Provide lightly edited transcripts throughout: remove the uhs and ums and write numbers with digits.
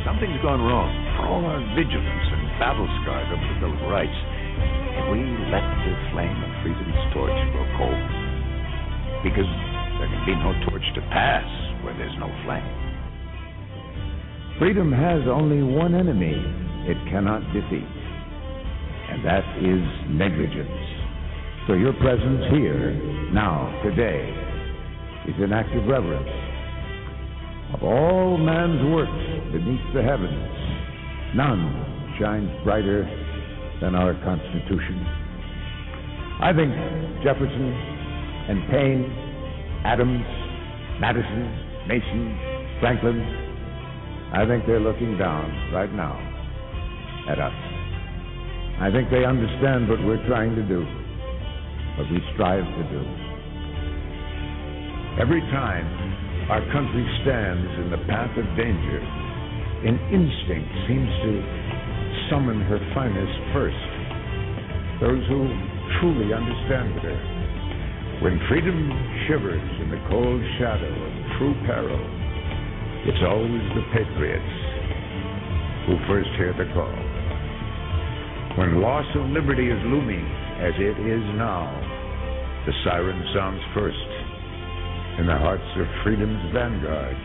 Something's gone wrong. For all our vigilance and battle scars over the Bill of Rights, have we let the flame of freedom's torch grow cold? Because there can be no torch to pass where there's no flame. Freedom has only one enemy it cannot defeat, and that is negligence. So your presence here, now, today, is an act of reverence. Of all man's works beneath the heavens, none shines brighter than our Constitution. I think Jefferson and Paine, Adams, Madison, Mason, Franklin, I think they're looking down right now at us. I think they understand what we're trying to do, what we strive to do. Every time our country stands in the path of danger, an instinct seems to summon her finest first, those who truly understand her. When freedom shivers in the cold shadow of true peril, it's always the patriots who first hear the call. When loss of liberty is looming, as it is now, the siren sounds first in the hearts of freedom's vanguard.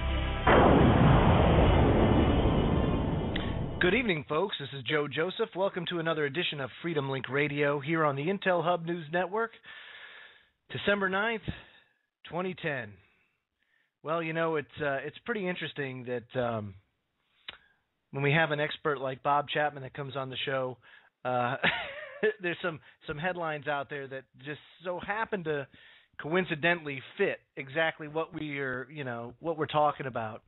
Good evening, folks. This is Joe Joseph. Welcome to another edition of Freedomlink Radio here on the Intel Hub News Network. December 9th, 2010. Well, you know, it's pretty interesting that when we have an expert like Bob Chapman that comes on the show, there's some headlines out there that just so happen to coincidentally fit exactly what we're talking about.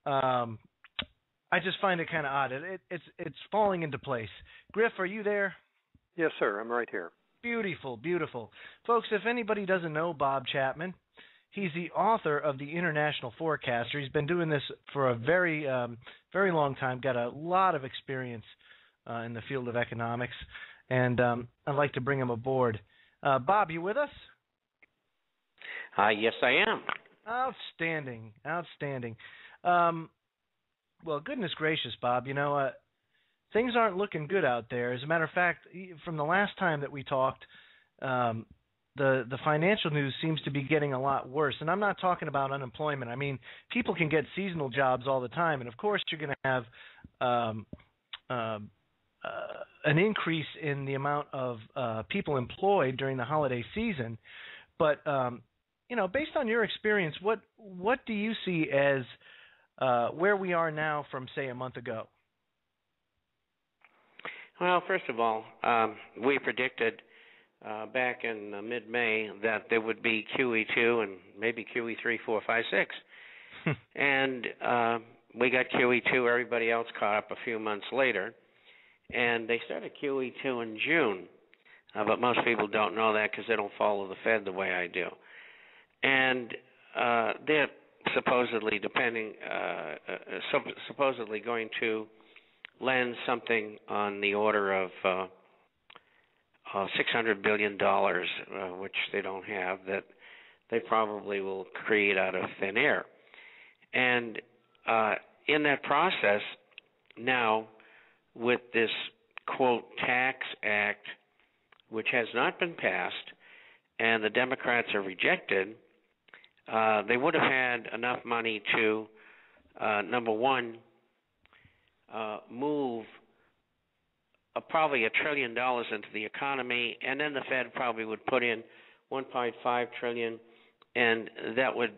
I just find it kind of odd. It's falling into place. Griff, are you there? Yes, sir. I'm right here. Beautiful, beautiful. Folks, if anybody doesn't know Bob Chapman, he's the author of The International Forecaster. He's been doing this for a very, very long time, got a lot of experience in the field of economics, and I'd like to bring him aboard. Bob, you with us? Yes, I am. Outstanding, outstanding. Well, goodness gracious, Bob, you know, things aren't looking good out there. As a matter of fact, from the last time that we talked, the financial news seems to be getting a lot worse. And I'm not talking about unemployment. I mean, people can get seasonal jobs all the time. And, of course, you're going to have an increase in the amount of people employed during the holiday season. But, you know, based on your experience, what do you see as where we are now from, say, a month ago? Well, first of all, we predicted back in mid-May that there would be QE2 and maybe QE3, 4, 5, 6. And we got QE2. Everybody else caught up a few months later. And they started QE2 in June. But most people don't know that because they don't follow the Fed the way I do. And they're supposedly supposedly going to lend something on the order of $600 billion, which they don't have, that they probably will create out of thin air. And in that process, now, with this, quote, tax act, which has not been passed, and the Democrats are rejected, they would have had enough money to, number one, move probably $1 trillion into the economy, and then the Fed probably would put in $1.5 trillion, and that would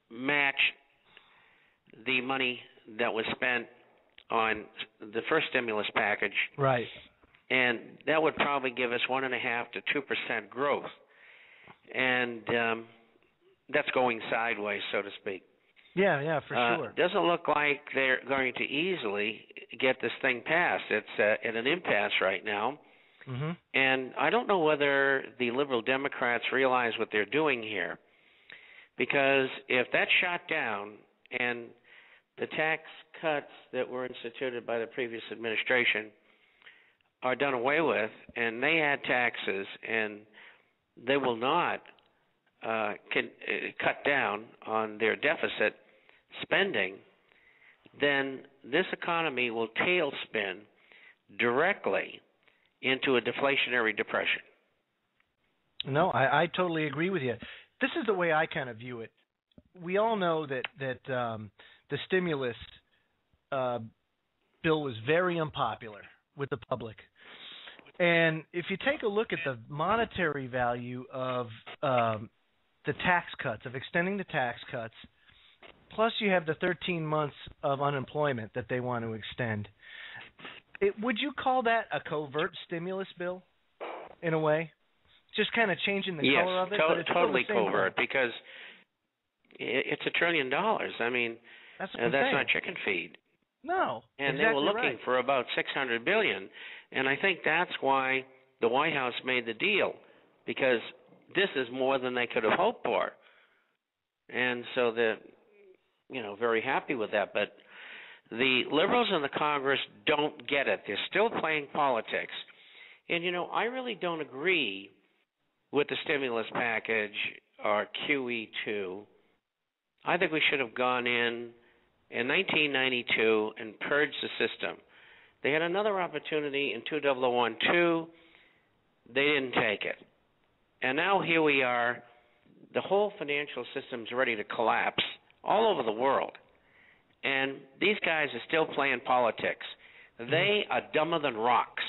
match the money that was spent on the first stimulus package. Right. And that would probably give us 1.5% to 2% growth. And that's going sideways, so to speak. Yeah, for sure. Doesn't look like they're going to easily get this thing passed. It's at an impasse right now. Mm-hmm. And I don't know whether the liberal Democrats realize what they're doing here. Because if that's shot down and the tax cuts that were instituted by the previous administration are done away with, and they add taxes, and they will not can cut down on their deficit spending, then this economy will tailspin directly into a deflationary depression. No, I totally agree with you. This is the way I kind of view it. We all know that the stimulus bill was very unpopular with the public. And if you take a look at the monetary value of the tax cuts, of extending the tax cuts, plus you have the 13 months of unemployment that they want to extend, would you call that a covert stimulus bill in a way? Just kind of changing the color of it? Yes, but it's totally still the same covert, thing. because it's $1 trillion. I mean, that's not chicken feed. No, and exactly they were looking right. for about $600 billion, and I think that's why the White House made the deal, because this is more than they could have hoped for, and so they're very happy with that. But the liberals in the Congress don't get it. They're still playing politics, and I really don't agree with the stimulus package or QE2. I think we should have gone in 1992 and purged the system. They had another opportunity in 2012. They didn't take it. And now here we are. The whole financial system's ready to collapse all over the world. And these guys are still playing politics. They are dumber than rocks.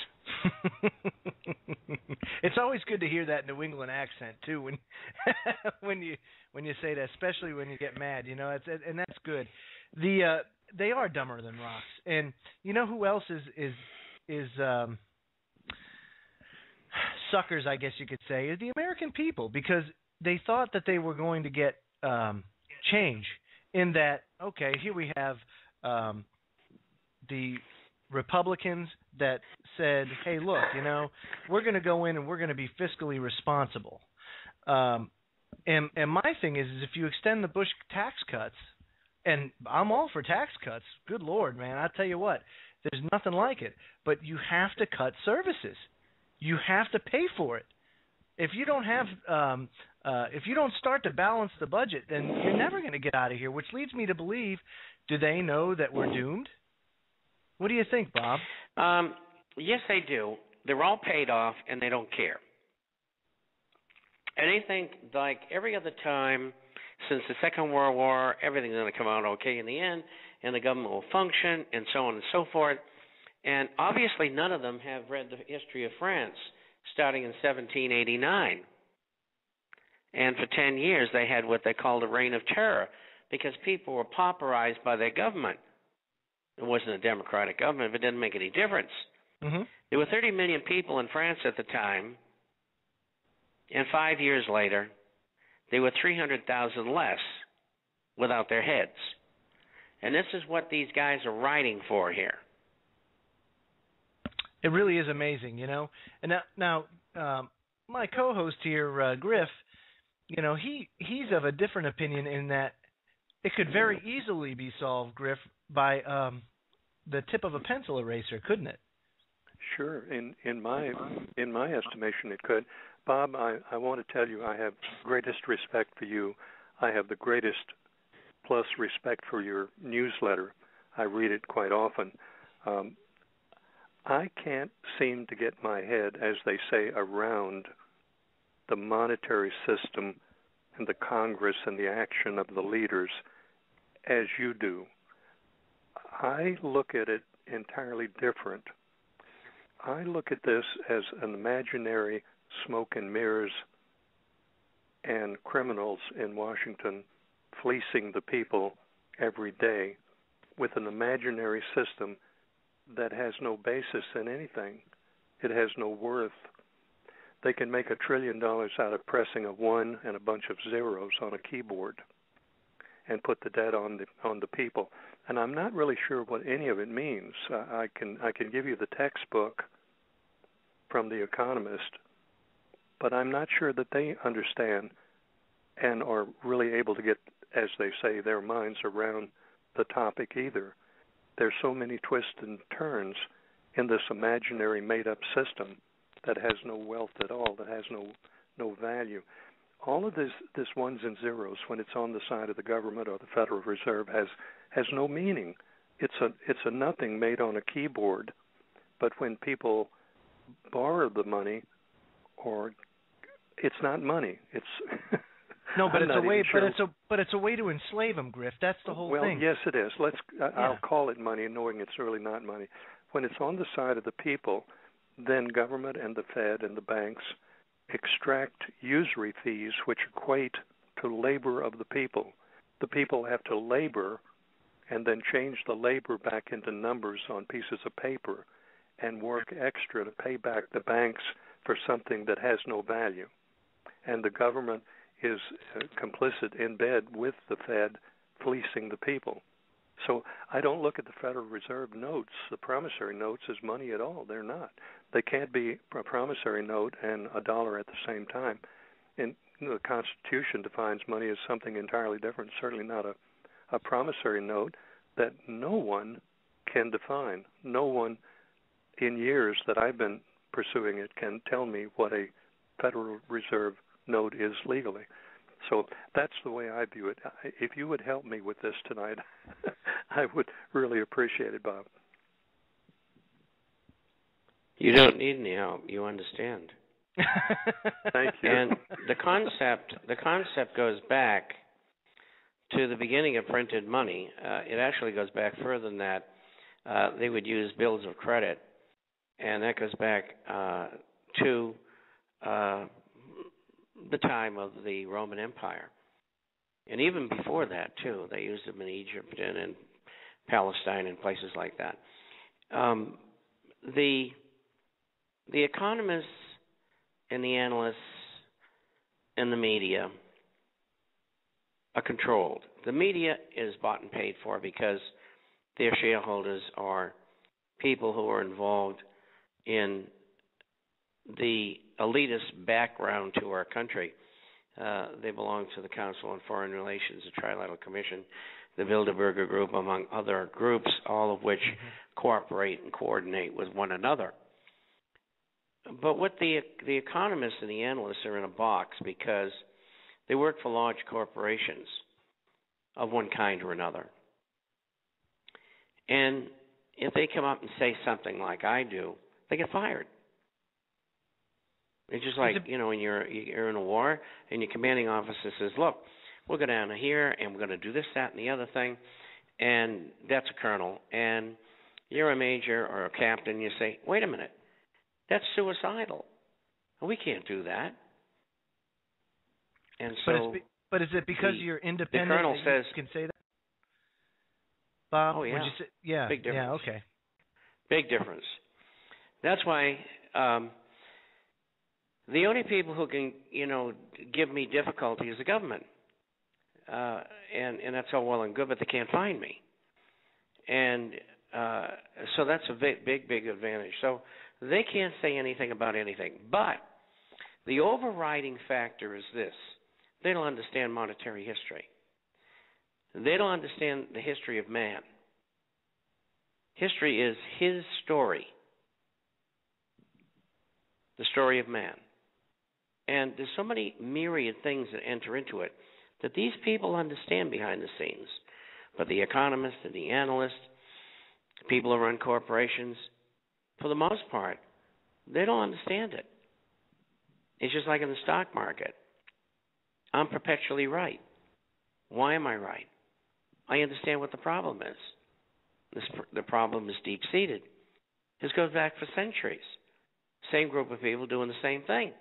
It's always good to hear that New England accent too when you say that, especially when you get mad. And that's good. They are dumber than rocks. And you know who else is suckers, I guess you could say, is the American people, because they thought that they were going to get change in that, okay, here we have the Republicans that said, hey, look, we're going to go in and we're going to be fiscally responsible. And my thing is if you extend the Bush tax cuts, and I'm all for tax cuts, good Lord, man, I'll tell you what, there's nothing like it, but you have to cut services. You have to pay for it. If you don't have, if you don't start to balance the budget, then you're never going to get out of here, which leads me to believe, do they know that we're doomed? What do you think, Bob? Yes, they do. They're all paid off, and they don't care. And they think, like every other time since the Second World War, everything's going to come out okay in the end, and the government will function, and so on and so forth. And obviously none of them have read the history of France, starting in 1789. And for 10 years they had what they called a reign of terror, because people were pauperized by their government. It wasn't a democratic government, but it didn't make any difference. Mm-hmm. There were 30 million people in France at the time, and 5 years later, there were 300,000 less without their heads. And this is what these guys are writing for here. It really is amazing, And now my co-host here, Griff, he's of a different opinion in that it could very easily be solved, Griff, by the tip of a pencil eraser, couldn't it? Sure. In my estimation, it could. Bob, I want to tell you I have greatest respect for you. I have the greatest plus respect for your newsletter. I read it quite often. I can't seem to get my head, as they say, around the monetary system and the Congress and the action of the leaders as you do. I look at it entirely different. I look at this as an imaginary smoke and mirrors and criminals in Washington fleecing the people every day with an imaginary system that has no basis in anything. It has no worth. They can make $1 trillion out of pressing a 1 and a bunch of zeros on a keyboard and put the debt on the people. And I'm not really sure what any of it means. I can give you the textbook from The Economist, but I'm not sure that they understand and are really able to get, as they say, their minds around the topic either. There's so many twists and turns in this imaginary made-up system that has no wealth at all, that has no value. all of this ones and zeros, when it's on the side of the government or the Federal Reserve, has no meaning. It's a nothing made on a keyboard. But when people borrow the money, or it's not money, it's no, but it's a way. Sure. But it's a way to enslave them, Griff. That's the whole thing. Well, yes, it is. I'll call it money, knowing it's really not money. When it's on the side of the people, then government and the Fed and the banks extract usury fees, which equate to labor of the people. The people have to labor and then change the labor back into numbers on pieces of paper and work extra to pay back the banks for something that has no value. And the government is complicit in bed with the Fed, fleecing the people. So I don't look at the Federal Reserve notes, the promissory notes, as money at all. They're not. They can't be a promissory note and a dollar at the same time. And the Constitution defines money as something entirely different, certainly not a promissory note that no one can define. No one in years that I've been pursuing it can tell me what a Federal Reserve note is legally. So that's the way I view it. If you would help me with this tonight, I would really appreciate it, Bob. You don't need any help. You understand. Thank you. And the concept goes back to the beginning of printed money. It actually goes back further than that. They would use bills of credit, and that goes back to the time of the Roman Empire. And even before that, too. They used them in Egypt and in Palestine and places like that. The economists and the analysts and the media are controlled. The media is bought and paid for because their shareholders are people who are involved in the elitist background to our country. They belong to the Council on Foreign Relations, the Trilateral Commission, the Bilderberger Group, among other groups, all of which cooperate and coordinate with one another. But what the economists and the analysts are in a box because they work for large corporations of one kind or another. And if they come up and say something like I do, they get fired. It's just like, when you're in a war and your commanding officer says, look, we'll go down here and we're going to do this, that, and the other thing, and that's a colonel, and you're a major or a captain, you say, wait a minute, that's suicidal. We can't do that. And so, but is it because you're independent the colonel says, you can say that? Bob, oh, yeah. Would you say, yeah. Big difference. Yeah, okay. Big difference. That's why the only people who can, give me difficulty is the government. And that's all well and good, but they can't find me. And so that's a big advantage. So they can't say anything about anything. But the overriding factor is this. They don't understand monetary history. They don't understand the history of man. History is his story, the story of man. And there's so many myriad things that enter into it that these people understand behind the scenes. But the economists and the analysts, the people who run corporations, for the most part, they don't understand it. It's just like in the stock market. I'm perpetually right. Why am I right? I understand what the problem is. The problem is deep-seated. This goes back for centuries. Same group of people doing the same thing.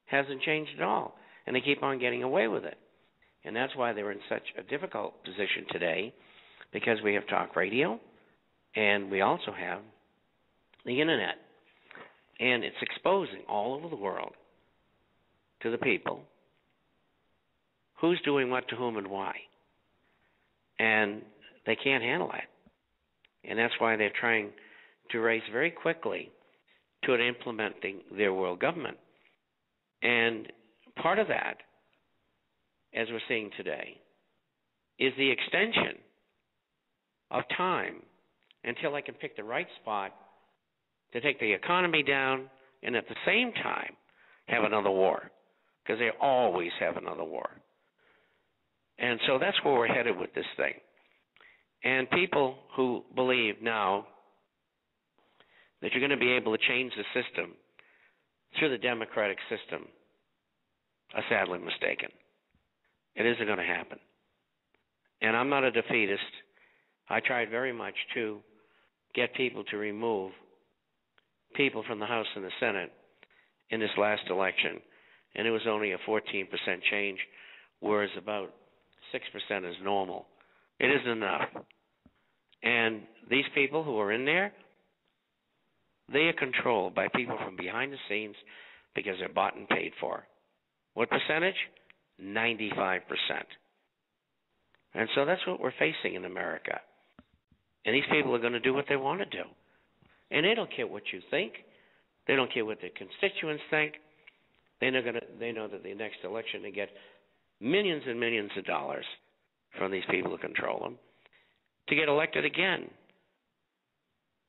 Hasn't changed at all. And they keep on getting away with it. And that's why they're in such a difficult position today, because we have talk radio, and we also have the Internet. And it's exposing all over the world to the people who's doing what to whom and why. And they can't handle it. And that's why they're trying to race very quickly toward implementing their world government. And part of that, as we're seeing today, is the extension of time until I can pick the right spot to take the economy down and at the same time have another war. because they always have another war. And so that's where we're headed with this thing. And people who believe now that you're going to be able to change the system through the democratic system are sadly mistaken. It isn't going to happen. And I'm not a defeatist. I tried very much to get people to remove people from the House and the Senate in this last election, and it was only a 14% change, whereas about 6% is normal. It isn't enough. And these people who are in there, they are controlled by people from behind the scenes because they're bought and paid for. What percentage? 95%. And so that's what we're facing in America. And these people are going to do what they want to do. And they don't care what you think. They don't care what their constituents think. They know that the next election they get millions and millions of dollars from these people who control them to get elected again.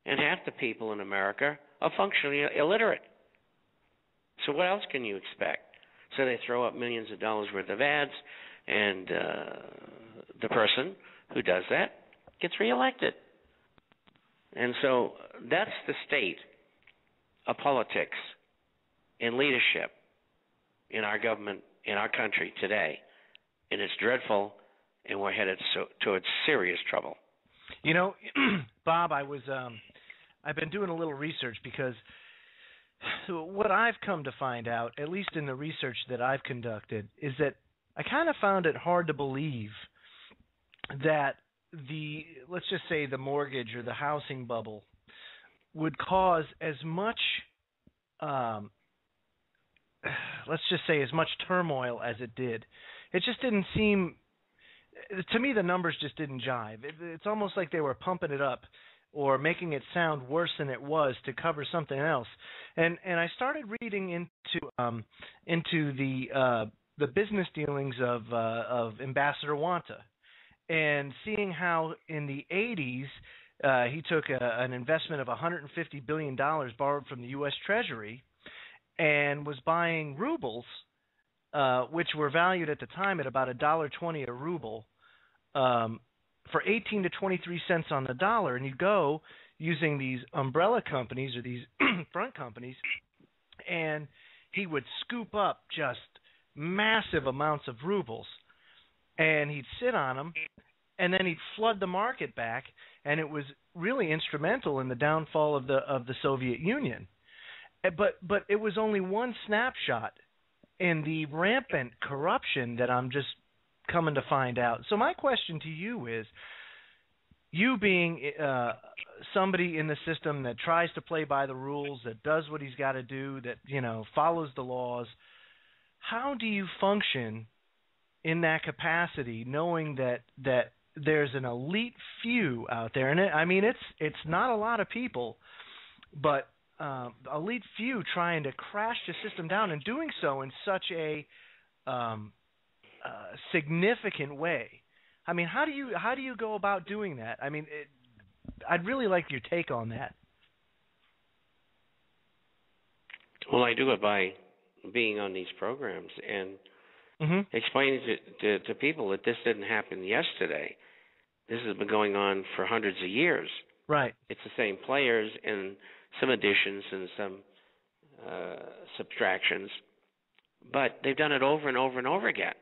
And half the people in America are functionally illiterate. So what else can you expect? So they throw up millions of dollars worth of ads, and the person who does that gets reelected. And so that's the state of politics and leadership in our government, in our country today. And it's dreadful, and we're headed towards serious trouble. You know, Bob, I've been doing a little research because what I've come to find out, at least in the research that I've conducted, is that I kind of found it hard to believe that let's just say the mortgage or the housing bubble would cause as much, let's just say as much turmoil as it did. It just didn't seem, to me the numbers just didn't jive. It's almost like they were pumping it up or making it sound worse than it was to cover something else. And I started reading into the business dealings of Ambassador Wanta, and seeing how in the 80s he took an investment of $150 billion borrowed from the U.S. Treasury and was buying rubles, which were valued at the time at about $1.20 a ruble, for 18 to 23 cents on the dollar. And you go using these umbrella companies or these front companies, and he would scoop up just massive amounts of rubles, and he'd sit on them, and then he'd flood the market back, and it was really instrumental in the downfall of the Soviet Union. But it was only one snapshot in the rampant corruption that I'm just coming to find out. So my question to you is, you being somebody in the system that tries to play by the rules, that does what he's got to do, that follows the laws, how do you function in that capacity, knowing that there's an elite few out there? And it's not a lot of people, but elite few trying to crash the system down, and doing so in such a significant way. I mean, how do you go about doing that? I mean, I'd really like your take on that. Well, I do it by being on these programs and explaining to people that this didn't happen yesterday. This has been going on for hundreds of years. Right. It's the same players and some additions and some subtractions, but they've done it over and over and over again.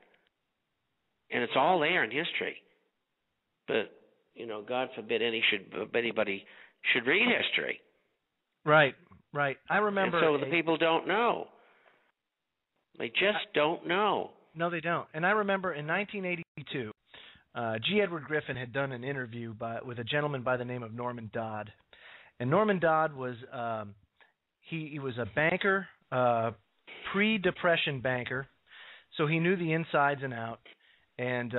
And it's all there in history. But, God forbid anybody should read history. Right, right. I remember. And so the people don't know. They just don't know. No, they don't. And I remember in 1982, G. Edward Griffin had done an interview with a gentleman by the name of Norman Dodd. And Norman Dodd was he was a banker, pre-Depression banker, so he knew the insides and out. And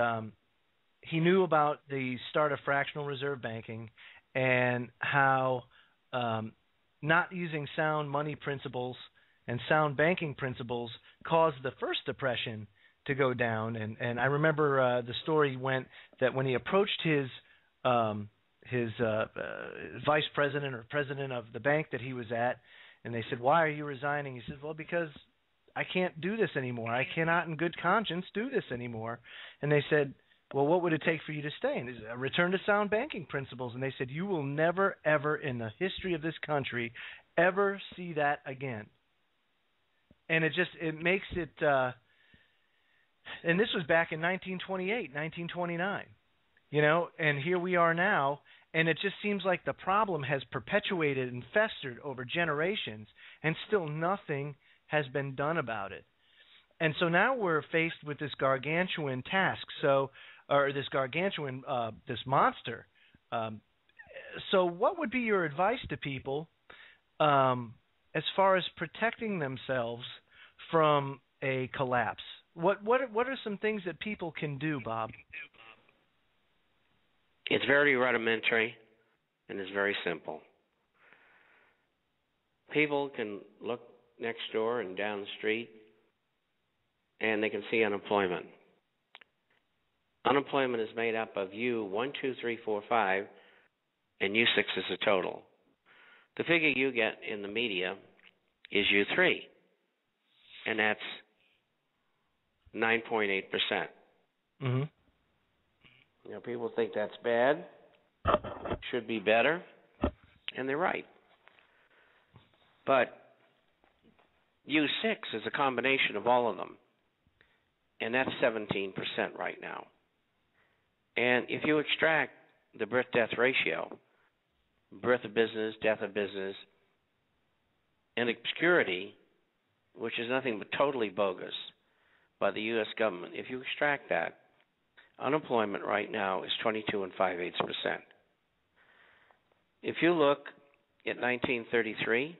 he knew about the start of fractional reserve banking and how not using sound money principles and sound banking principles caused the first depression to go down. And I remember the story went that when he approached his vice president or president of the bank that he was at, and they said, "Why are you resigning?" He said, "Well, because I can't do this anymore. I cannot in good conscience do this anymore. And they said, well, what would it take for you to stay? And they said, return to sound banking principles. And they said, you will never, ever in the history of this country ever see that again. And it makes it, and this was back in 1928, 1929, and here we are now, and it just seems like the problem has perpetuated and festered over generations, and still nothing has been done about it. And so now we're faced with this gargantuan task, this monster. So what would be your advice to people as far as protecting themselves from a collapse? What are some things that people can do, Bob? It's very rudimentary and it's very simple. People can look next door and down the street and they can see unemployment. Unemployment is made up of U 1, 2, 3, 4, 5, and U6 is the total. The figure you get in the media is U3, and that's 9.8%. Mm-hmm. People think that's bad, should be better, and they're right. But U6 is a combination of all of them, and that's 17% right now. And if you extract the birth-death ratio, birth of business, death of business, and obscurity, which is nothing but totally bogus by the U.S. government, if you extract that, unemployment right now is 22.58%. If you look at 1933,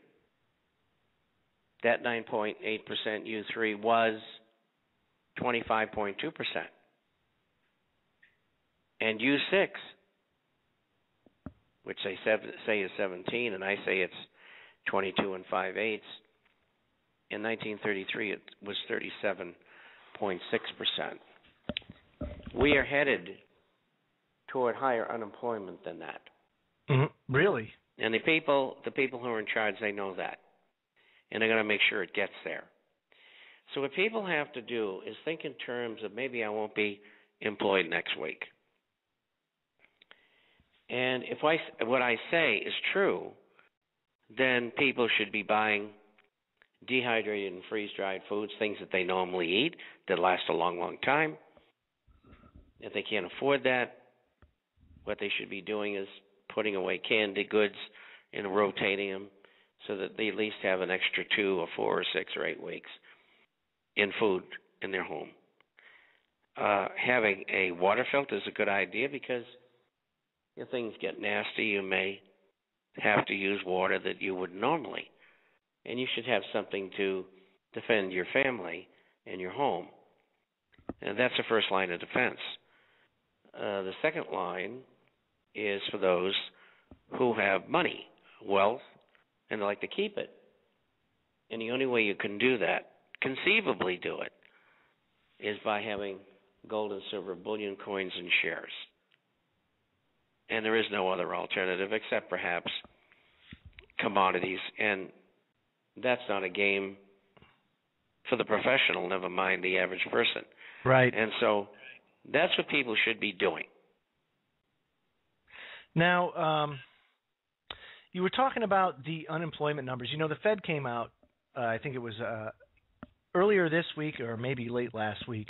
that 9.8% U3 was 25.2%. And U6, which they say is 17, and I say it's 22 5/8. In 1933, it was 37.6%. We are headed toward higher unemployment than that. Mm-hmm. Really? And the people who are in charge, they know that, and they're going to make sure it gets there. So what people have to do is think in terms of maybe I won't be employed next week. And if what I say is true, then people should be buying dehydrated and freeze-dried foods, things that they normally eat that last a long, long time. If they can't afford that, what they should be doing is putting away canned goods and rotating them so that they at least have an extra 2 or 4 or 6 or 8 weeks in food in their home. Having a water filter is a good idea because if things get nasty, you may have to use water that you would normally. And you should have something to defend your family and your home. And that's the first line of defense. The second line is for those who have money, wealth, and they like to keep it. And the only way you can do that, conceivably do it, is by having gold and silver bullion coins and shares. And there is no other alternative except perhaps commodities. And that's not a game for the professional, never mind the average person. Right. And so that's what people should be doing. Now, you were talking about the unemployment numbers. The Fed came out, I think it was earlier this week or maybe late last week,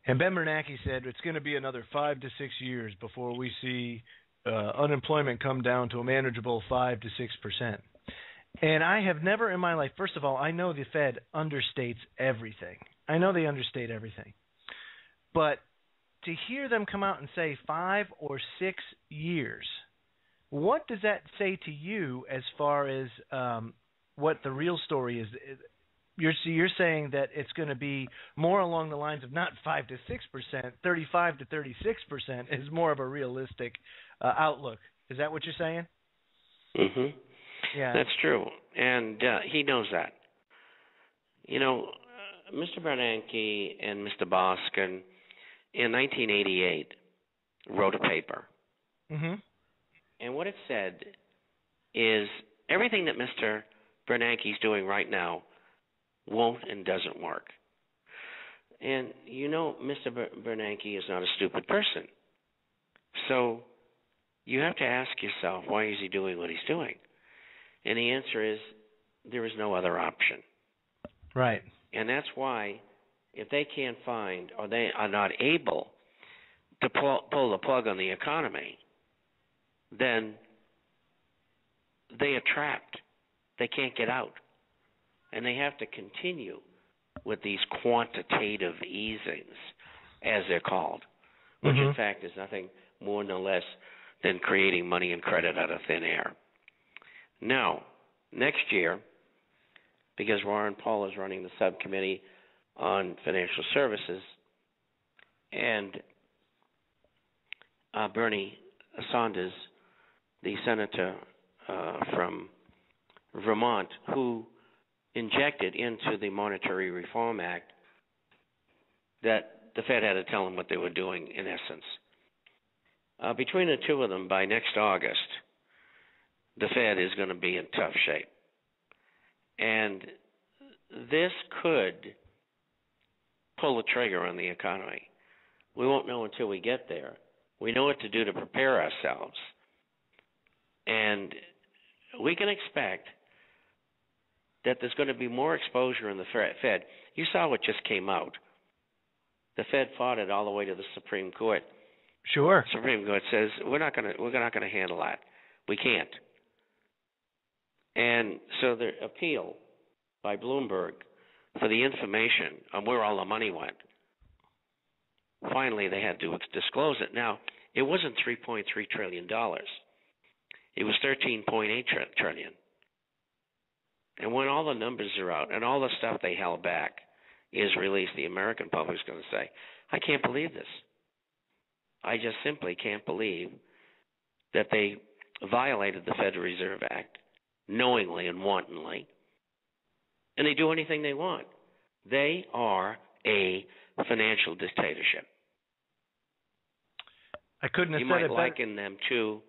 and Ben Bernanke said it's going to be another 5 to 6 years before we see unemployment come down to a manageable 5 to 6%. And I have never in my life, first of all, I know the Fed understates everything. I know they understate everything. But to hear them come out and say 5 or 6 years, what does that say to you as far as what the real story is? You're saying that it's going to be more along the lines of not 5 to 6%, 35 to 36% is more of a realistic outlook. Is that what you're saying? Mm-hmm. Yeah, that's true, and he knows that. Mr. Bernanke and Mr. Boskin in 1988 wrote a paper, and what it said is everything that Mr. Bernanke's doing right now won't and doesn't work. And you know, Mr. Bernanke is not a stupid person. So you have to ask yourself, why is he doing what he's doing? And the answer is, there is no other option. Right. And that's why, if they can't find, or they are not able to pull the plug on the economy, then they are trapped. They can't get out. And they have to continue with these quantitative easings, as they're called, which in fact is nothing more nor less than creating money and credit out of thin air. Now, next year, because Ron Paul is running the subcommittee on financial services, and Bernie Sanders, the senator from Vermont, who injected into the Monetary Reform Act that the Fed had to tell them what they were doing, in essence. Between the two of them, by next August, the Fed is going to be in tough shape. And this could pull the trigger on the economy. We won't know until we get there. We know what to do to prepare ourselves. And we can expect that there's going to be more exposure in the Fed. You saw what just came out. The Fed fought it all the way to the Supreme Court. Sure. Supreme Court says we're not going to handle that. We can't. And so the appeal by Bloomberg for the information on where all the money went, finally they had to disclose it. Now, it wasn't $3.3 trillion. It was $13.8 trillion. And when all the numbers are out and all the stuff they held back is released, the American public is going to say, I can't believe this. I just simply can't believe that they violated the Federal Reserve Act knowingly and wantonly, and they do anything they want. They are a financial dictatorship. I couldn't have you said might it better. liken them to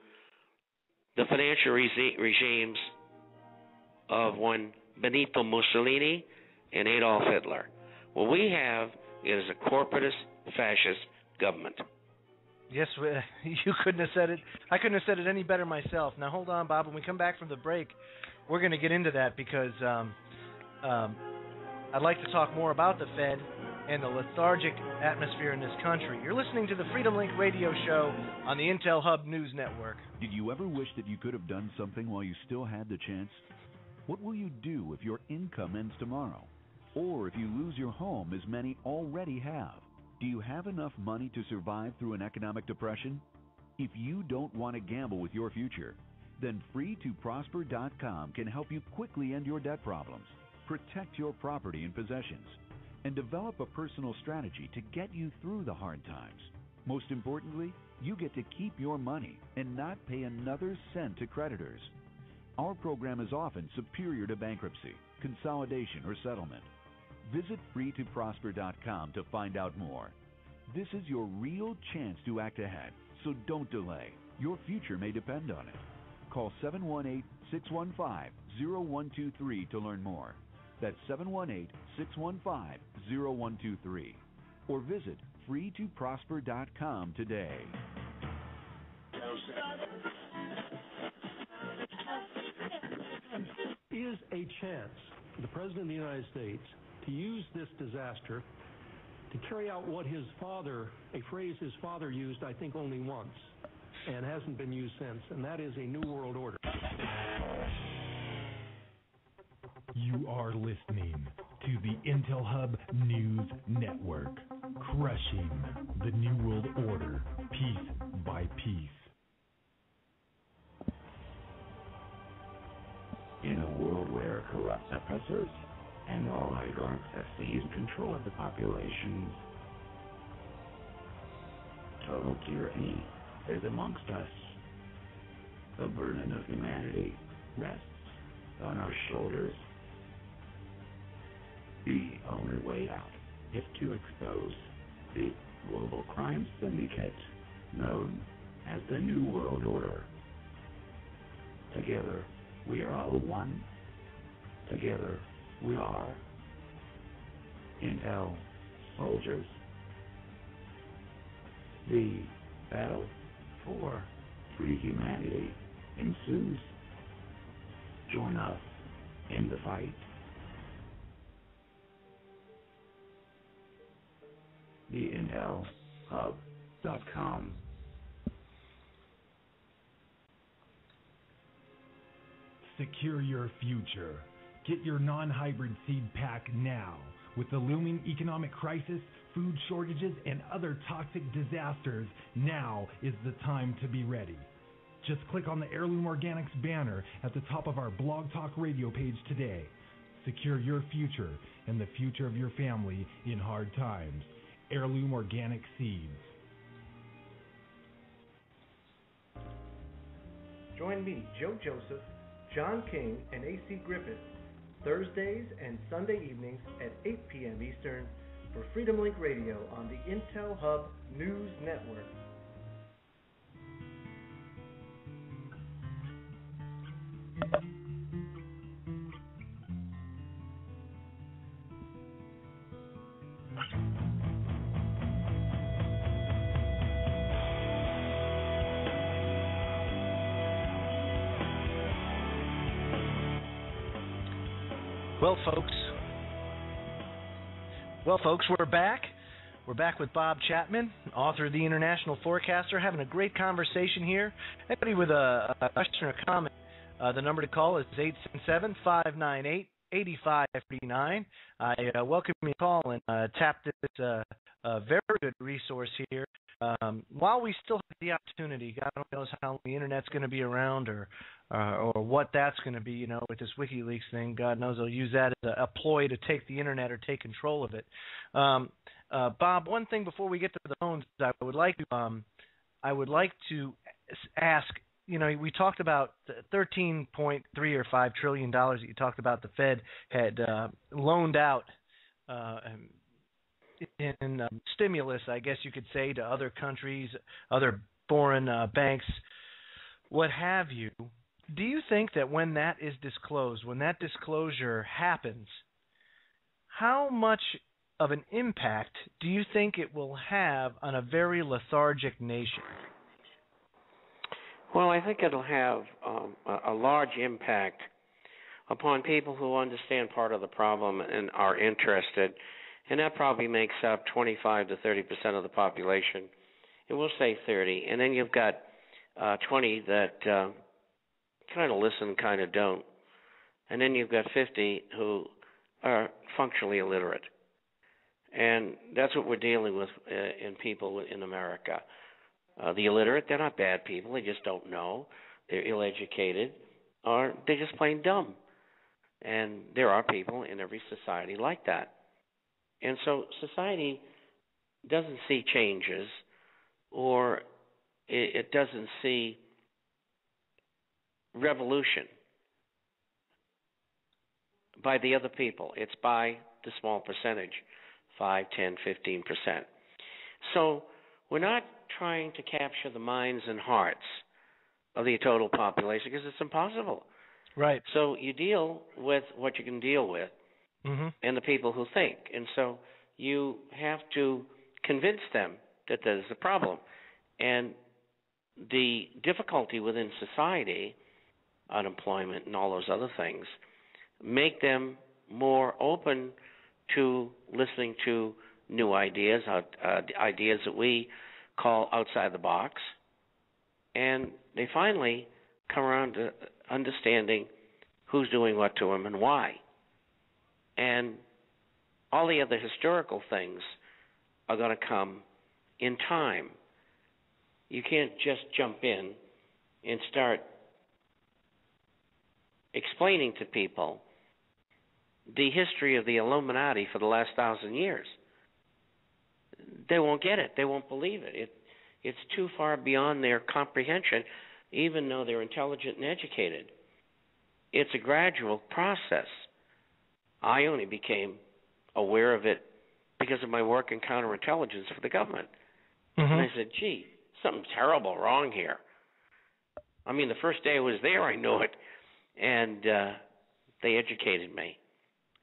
the financial regimes of one Benito Mussolini and Adolf Hitler. What we have is a corporatist, fascist government. Yes, you couldn't have said it. I couldn't have said it any better myself. Now, hold on, Bob. When we come back from the break, we're going to get into that because I'd like to talk more about the Fed and the lethargic atmosphere in this country. You're listening to the Freedomlink radio show on the Intel Hub News Network. Did you ever wish that you could have done something while you still had the chance? What will you do if your income ends tomorrow? Or if you lose your home, as many already have? Do you have enough money to survive through an economic depression? If you don't want to gamble with your future, then FreeToProsper.com can help you quickly end your debt problems, protect your property and possessions, and develop a personal strategy to get you through the hard times. Most importantly, you get to keep your money and not pay another cent to creditors. Our program is often superior to bankruptcy, consolidation, or settlement. Visit FreeToProsper.com to find out more. This is your real chance to act ahead, so don't delay. Your future may depend on it. Call 718-615-0123 to learn more. That's 718-615-0123. Or visit FreeToProsper.com today. Is a chance for the President of the United States to use this disaster to carry out what his father, a phrase his father used, I think, only once, and hasn't been used since, and that is a new world order. You are listening to the Intel Hub News Network, crushing the New World Order piece by piece. In a world where corrupt oppressors and oligarchs have seized control of the populations, total tyranny is amongst us. The burden of humanity rests on our shoulders. The only way out is to expose the global crime syndicate known as the New World Order. Together, we are all one. Together, we are Intel soldiers. The battle for free humanity ensues. Join us in the fight. TheIntelHub.com. Secure your future. Get your non-hybrid seed pack now. With the looming economic crisis, food shortages, and other toxic disasters, now is the time to be ready. Just click on the Heirloom Organics banner at the top of our Blog Talk Radio page today. Secure your future and the future of your family in hard times. Heirloom Organic Seeds. Join me, Joe Joseph, John King, and A.C. Griffith, Thursdays and Sunday evenings at 8 p.m. Eastern for Freedomlink Radio on the Intel Hub News Network. Well, folks, we're back. We're back with Bob Chapman, author of The International Forecaster, having a great conversation here. Anybody with a question or comment, the number to call is 877-598-8539. I welcome you to call and tap this very good resource here. While we still have the opportunity, God knows how long the Internet's going to be around or what that's going to be, you know, with this WikiLeaks thing. God knows they'll use that as a ploy to take the Internet or take control of it. Bob, one thing before we get to the phones, I would like to ask. You know, we talked about the $13.3 or $5 trillion that you talked about the Fed had loaned out in stimulus, I guess you could say, to other countries, other foreign banks, what have you. Do you think that when that is disclosed, when that disclosure happens, how much of an impact do you think it will have on a very lethargic nation? Well, I think it'll have a large impact upon people who understand part of the problem and are interested, and that probably makes up 25 to 30% of the population. And we'll say 30, and then you've got 20 that kind of listen, kind of don't, and then you've got 50 who are functionally illiterate, and that's what we're dealing with in people in America. The illiterate, they're not bad people. They just don't know. They're ill-educated, or they're just plain dumb. And there are people in every society like that. And so society doesn't see changes, or it doesn't see revolution by the other people. It's by the small percentage, 5, 10, 15%. So we're not trying to capture the minds and hearts of the total population because it's impossible. Right. So you deal with what you can deal with, and the people who think. And so you have to convince them that there's a problem. And the difficulty within society, unemployment and all those other things, make them more open to listening to new ideas, ideas that we call outside the box, and they finally come around to understanding who's doing what to them and why. And all the other historical things are going to come in time. You can't just jump in and start explaining to people the history of the Illuminati for the last 1,000 years. They won't get it. They won't believe it. It's too far beyond their comprehension, even though they're intelligent and educated. It's a gradual process. I only became aware of it because of my work in counterintelligence for the government. And I said, gee, something's terrible wrong here. I mean, the first day I was there, I knew it. And they educated me.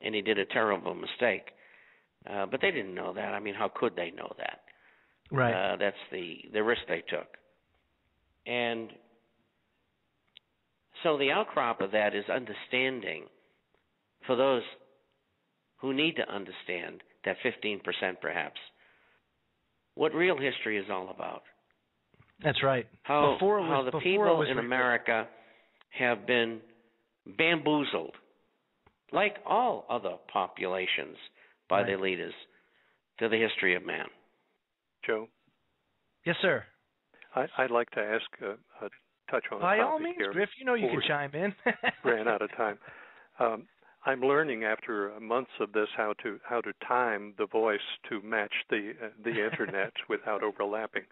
And they did a terrible mistake. But they didn't know that. I mean, how could they know that? Right. That's the risk they took. And so the outcrop of that is understanding for those who need to understand that 15% perhaps, what real history is all about. That's right. How the people in America have been bamboozled, like all other populations, by their leaders, to the history of man. Joe? Yes, sir. I'd like to ask touch on by a topic all means, here. Griff. You know you can chime in. Ran out of time. I'm learning after months of this how to time the voice to match the internet without overlapping.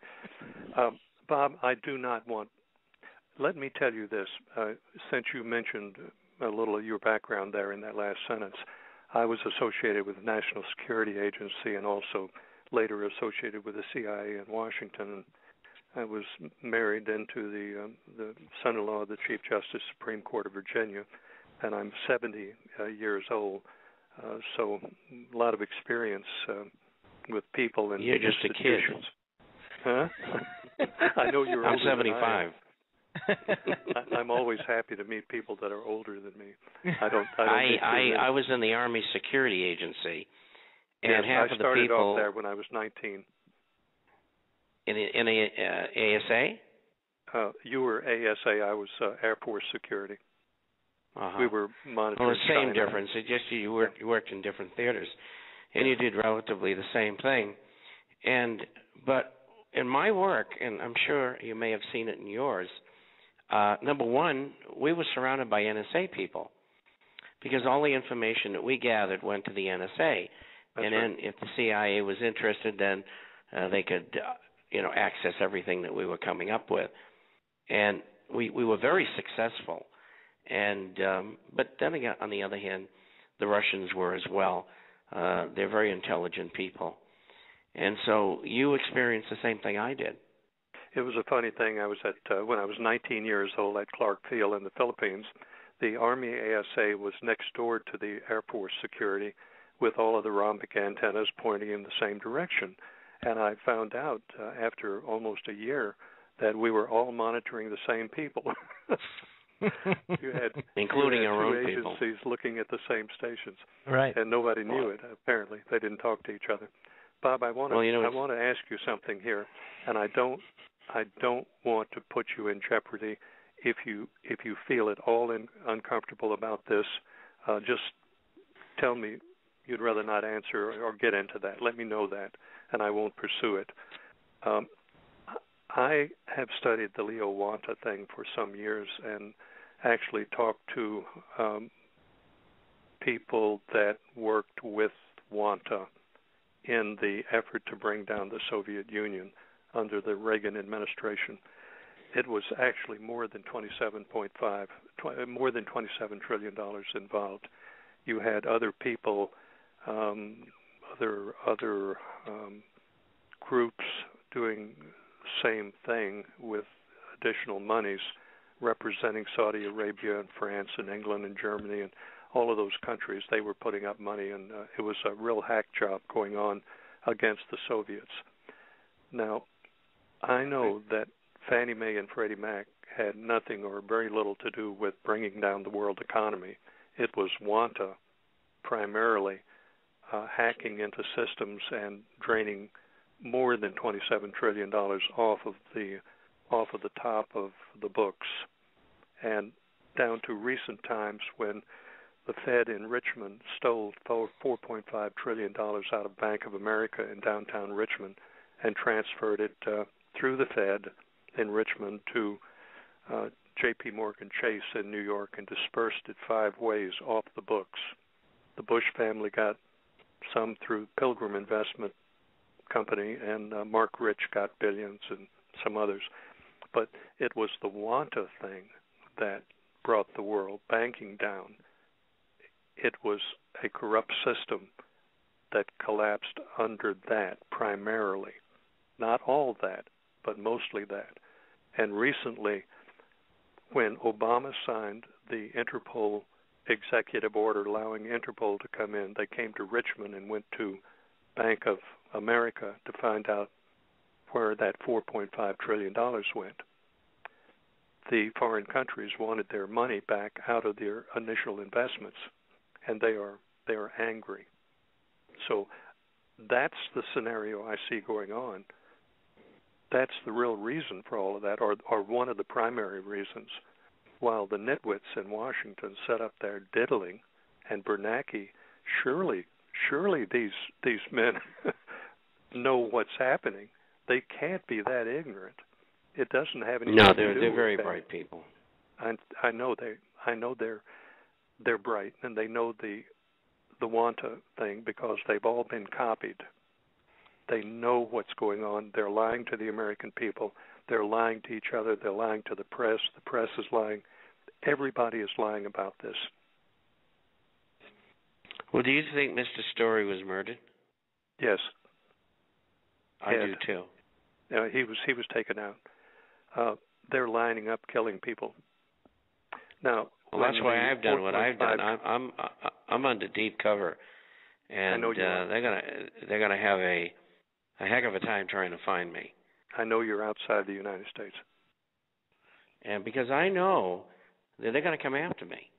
Bob, I do not want. Let me tell you this. Since you mentioned a little of your background there in that last sentence, I was associated with the National Security Agency and also later associated with the CIA in Washington. I was married into the son-in-law of the Chief Justice, Supreme Court of Virginia, and I'm 70 years old, so a lot of experience with people and You're just institutions. A kid. Huh? I know you're I'm older 75. I'm always happy to meet people that are older than me. I was in the Army Security Agency, and half of the people. I started off there when I was 19. In ASA? You were ASA. I was Air Force Security. Uh-huh. We were monitoring. Well, the same China. difference. It just you worked in different theaters, and you did relatively the same thing. But in my work, and I'm sure you may have seen it in yours. Number one, we were surrounded by NSA people because all the information that we gathered went to the NSA. That's then if the CIA was interested, then they could, access everything that we were coming up with. And we were very successful. But then again, on the other hand, the Russians were as well. They're very intelligent people. And so you experienced the same thing I did. It was a funny thing. I was when I was 19 years old at Clark Field in the Philippines. The Army ASA was next door to the Air Force Security with all of the rhombic antennas pointing in the same direction. And I found out after almost a year that we were all monitoring the same people. You had including our own two people. agencies looking at the same stations. Right. And nobody knew it, apparently. They didn't talk to each other. Bob, I want to ask you something here, and I don't want to put you in jeopardy. If you feel at all uncomfortable about this, just tell me you'd rather not answer or get into that. Let me know that, and I won't pursue it. I have studied the Leo Wanta thing for some years and actually talked to people that worked with Wanta in the effort to bring down the Soviet Union under the Reagan administration. It was actually more than $27 trillion involved. You had other people, other groups doing the same thing with additional monies, representing Saudi Arabia and France and England and Germany and all of those countries. They were putting up money, and it was a real hack job going on against the Soviets. Now, I know that Fannie Mae and Freddie Mac had nothing or very little to do with bringing down the world economy. It was Wanta primarily hacking into systems and draining more than $27 trillion off of the top of the books, and down to recent times when the Fed in Richmond stole $4.5 trillion out of Bank of America in downtown Richmond and transferred it through the Fed in Richmond to J.P. Morgan Chase in New York and dispersed it 5 ways off the books. The Bush family got some through Pilgrim Investment Company, and Mark Rich got billions and some others. But it was the Wanta thing that brought the world banking down. It was a corrupt system that collapsed under that primarily. Not all that, but mostly that. And recently, when Obama signed the Interpol executive order allowing Interpol to come in, they came to Richmond and went to Bank of America to find out where that $4.5 trillion went. The foreign countries wanted their money back out of their initial investments, and they are angry. So that's the scenario I see going on. That's the real reason for all of that, or one of the primary reasons. While the nitwits in Washington set up their diddling and Bernanke, surely these men know what's happening. They can't be that ignorant. It doesn't have anything to do with they're very that. bright people. I know they're bright, and they know the Wanta thing because they've all been copied. They know what's going on. They're lying to the American people. They're lying to each other. They're lying to the press. The press is lying. Everybody is lying about this. Well, do you think Mr. Story was murdered? Yes. I do too. He was taken out. They're lining up, killing people. Now, well, that's why I've done what I've done. I'm under deep cover, and I know they're gonna have a heck of a time trying to find me. I know you're outside the United States, and because I know that they're going to come after me.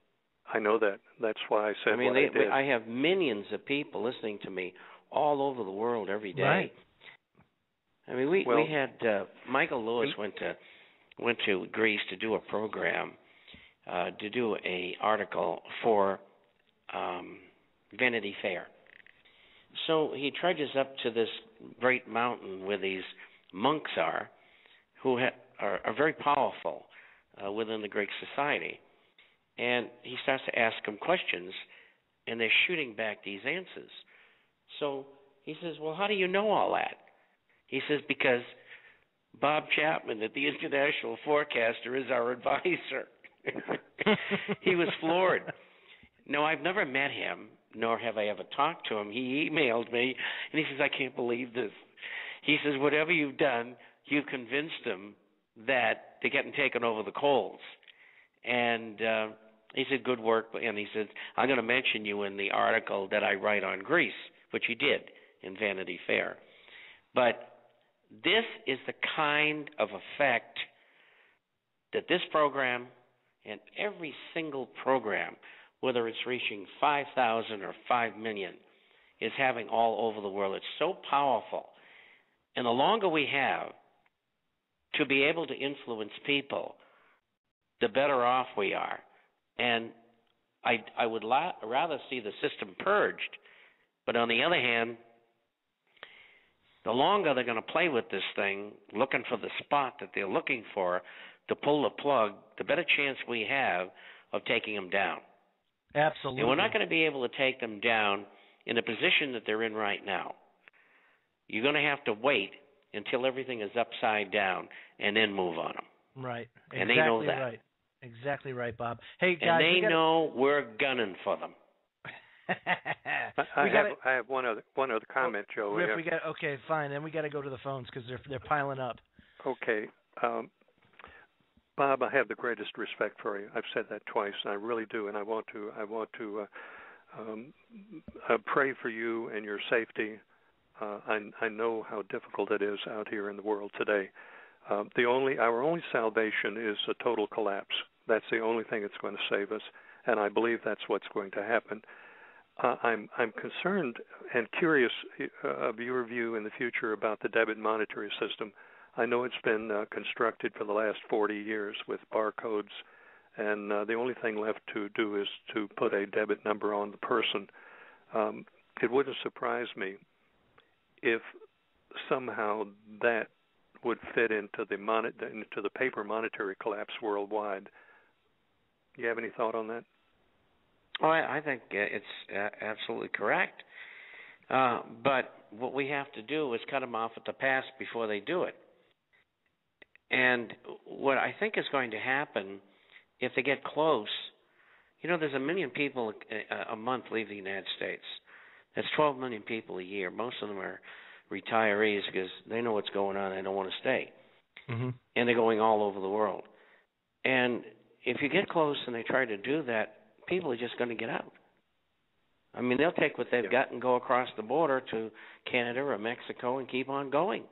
I know that. That's why I said what I did. I have millions of people listening to me all over the world every day. Right. I mean, we had Michael Lewis went to Greece to do a program, to do a article for Vanity Fair. So he trudges up to this great mountain where these monks are, who are very powerful within the Greek society. And he starts to ask them questions, and they're shooting back these answers. So he says, well, how do you know all that? He says, because Bob Chapman at the International Forecaster is our advisor. He was floored. No, I've never met him, nor have I ever talked to him. He emailed me, and he says, I can't believe this. He says, whatever you've done, you've convinced them that they're getting taken over the coals. And he said, good work. And he said, I'm going to mention you in the article that I write on Greece, which he did in Vanity Fair. But this is the kind of effect that this program and every single program, whether it's reaching 5,000 or 5 million, is having all over the world. It's so powerful. And the longer we have to be able to influence people, the better off we are. And I would rather see the system purged. But on the other hand, the longer they're going to play with this thing, looking for the spot that they're looking for to pull the plug, the better chance we have of taking them down. Absolutely. And we're not going to be able to take them down in the position that they're in right now. You're going to have to wait until everything is upside down and then move on them. Right. And they know that. Right. Exactly right, Bob. Hey, guys. And they know we're gunning for them. I have one other comment, Joe. Riff, okay, fine. Then we got to go to the phones because they're piling up. Okay, Bob, I have the greatest respect for you. I've said that twice, and I really do. And I want to pray for you and your safety. I know how difficult it is out here in the world today. Our only salvation is a total collapse. That's the only thing that's going to save us, and I believe that's what's going to happen. I'm concerned and curious of your view in the future about the debit monetary system. I know it's been constructed for the last 40 years with barcodes, and the only thing left to do is to put a debit number on the person. It wouldn't surprise me if somehow that would fit into the paper monetary collapse worldwide. You have any thought on that? Oh, I think it's absolutely correct. But what we have to do is cut them off at the pass before they do it. And what I think is going to happen if they get close, there's 1 million people a month leave the United States. That's 12 million people a year. Most of them are retirees because they know what's going on. They don't want to stay. Mm-hmm. And they're going all over the world. And if you get close and they try to do that, people are just going to get out. I mean, they'll take what they've got and go across the border to Canada or Mexico and keep on going.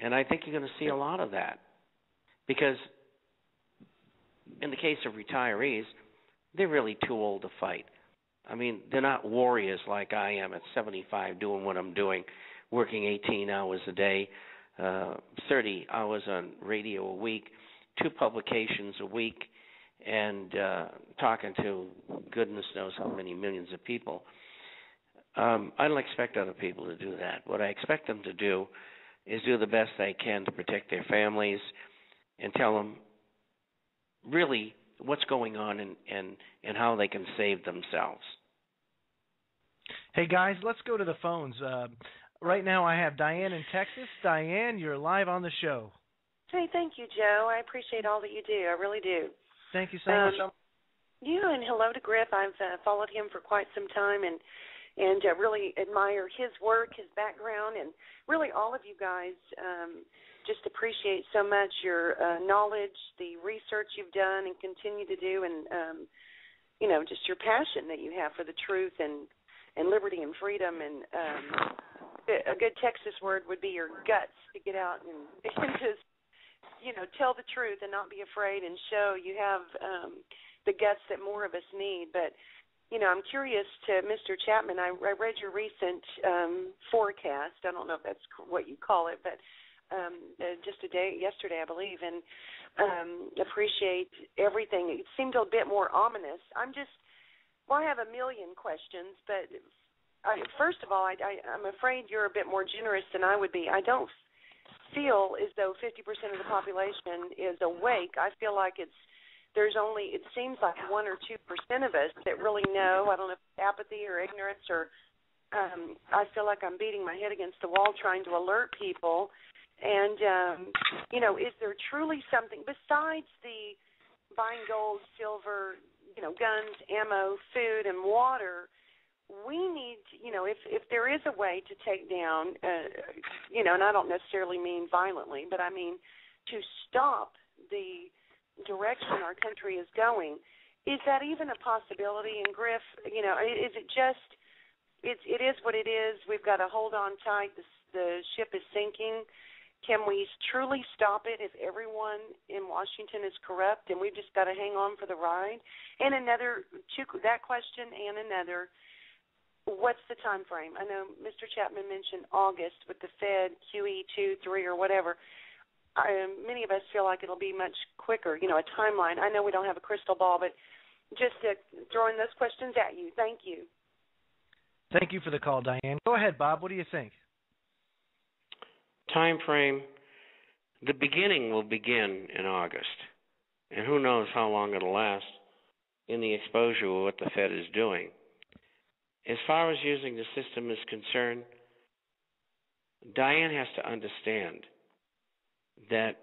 And I think you're going to see a lot of that. Because in the case of retirees, they're really too old to fight. I mean, they're not warriors like I am at 75 doing what I'm doing, working 18 hours a day, 30 hours on radio a week, 2 publications a week, and talking to goodness knows how many millions of people. I don't expect other people to do that. What I expect them to do is do the best they can to protect their families and tell them really what's going on and how they can save themselves. Hey, guys, let's go to the phones. Right now I have Diane in Texas. Diane, you're live on the show. Hey, thank you, Joe. I appreciate all that you do. I really do. Thank you so much. Yeah, and hello to Griff. I've followed him for quite some time and really admire his work, his background, and really all of you guys. Just appreciate so much your knowledge, the research you've done and continue to do, and just your passion that you have for the truth and liberty and freedom. And a good Texas word would be your guts to get out and just tell the truth and not be afraid and show you have the guts that more of us need. But I'm curious to Mr. Chapman. I read your recent forecast. I don't know if that's what you call it, but just yesterday, I believe, and appreciate everything. It seemed a bit more ominous. I have a million questions, but first of all, I'm afraid you're a bit more generous than I would be. I don't feel as though 50% of the population is awake. I feel like it seems like 1 or 2% of us that really know. I don't know if it's apathy or ignorance or I feel like I'm beating my head against the wall trying to alert people. And, is there truly something besides the buying gold, silver, guns, ammo, food, and water? We need, if there is a way to take down, and I don't necessarily mean violently, but I mean to stop the direction our country is going, is that even a possibility? And Griff, is it just, it is what it is. We've got to hold on tight. The ship is sinking. Can we truly stop it if everyone in Washington is corrupt and we've just got to hang on for the ride? And that question and another, what's the time frame? I know Mr. Chapman mentioned August with the Fed, QE 2, 3, or whatever. Many of us feel like it'll be much quicker, a timeline. I know we don't have a crystal ball, but just throwing those questions at you. Thank you. Thank you for the call, Diane. Go ahead, Bob. What do you think? Time frame, the beginning will begin in August, and who knows how long it'll last in the exposure of what the Fed is doing. As far as using the system is concerned, Diane has to understand that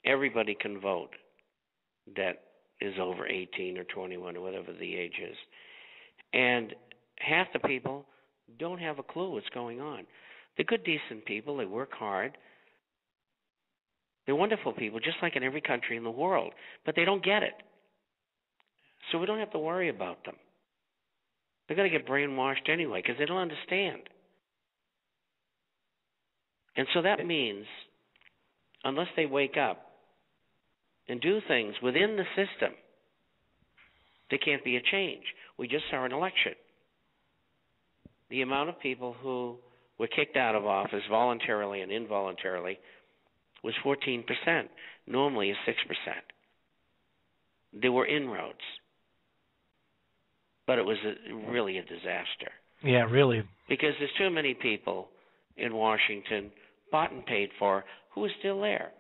everybody can vote that is over 18 or 21 or whatever the age is. And half the people don't have a clue what's going on. They're good, decent people. They work hard. They're wonderful people, just like in every country in the world. But they don't get it. So we don't have to worry about them. They're going to get brainwashed anyway because they don't understand. And so that means unless they wake up and do things within the system, there can't be a change. We just saw an election. The amount of people who were kicked out of office voluntarily and involuntarily was 14%. Normally it's 6%. There were inroads, but it was really a disaster. Yeah, really. Because there's too many people in Washington, bought and paid for, who are still there.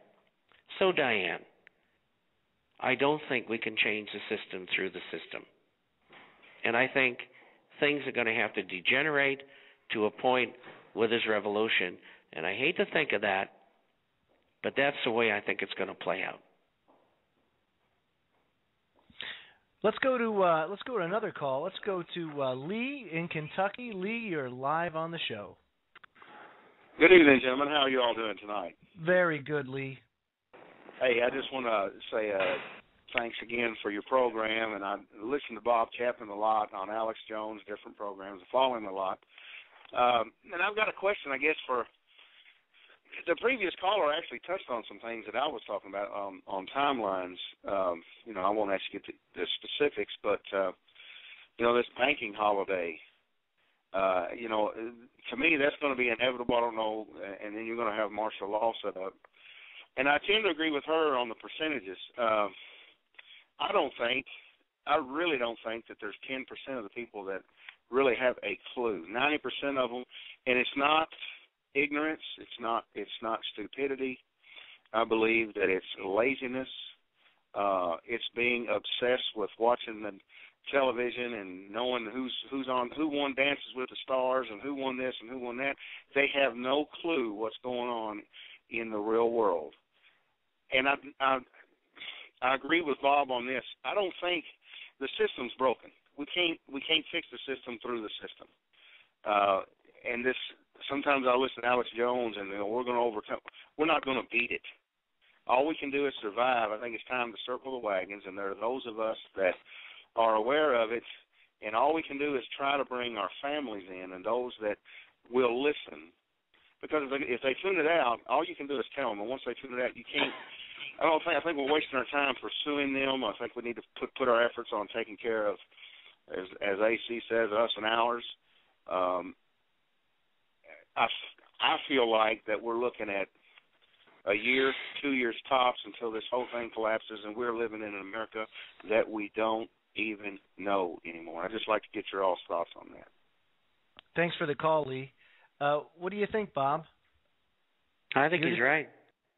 So, Diane, I don't think we can change the system through the system. And I think things are going to have to degenerate to a point where there's revolution. And I hate to think of that, but that's the way I think it's going to play out. Let's go to another call. Let's go to Lee in Kentucky. Lee, you're live on the show. Good evening, gentlemen. How are you all doing tonight? Very good, Lee. Hey, I just want to say thanks again for your program. And I listen to Bob Chapman a lot on Alex Jones, different programs. I follow him a lot. And I've got a question, I guess, for the previous caller. Actually touched on some things that I was talking about on timelines. I won't actually get the specifics, but this banking holiday. To me, that's going to be inevitable. I don't know, and then you're going to have martial law set up. And I tend to agree with her on the percentages. I really don't think that there's 10% of the people that really have a clue. 90% of them, and it's not ignorance. It's not stupidity. I believe that it's laziness. It's being obsessed with watching the television and knowing who's on, who won Dances with the Stars and who won this and who won that. They have no clue what's going on in the real world. And I agree with Bob on this. I don't think the system's broken. We can't fix the system through the system. And this, sometimes I listen to Alex Jones and we're going to overcome. We're not going to beat it. All we can do is survive. I think it's time to circle the wagons, and there are those of us that are aware of it, and all we can do is try to bring our families in and those that will listen. Because if they tune it out, all you can do is tell them. And once they tune it out, you can't. I think we're wasting our time pursuing them. I think we need to put our efforts on taking care of, as AC says, us and ours. I feel like that we're looking at a year, 2 years tops until this whole thing collapses, and we're living in an America that we don't even know anymore. I'd just like to get your all's thoughts on that. Thanks for the call, Lee. What do you think, Bob? I think he's right.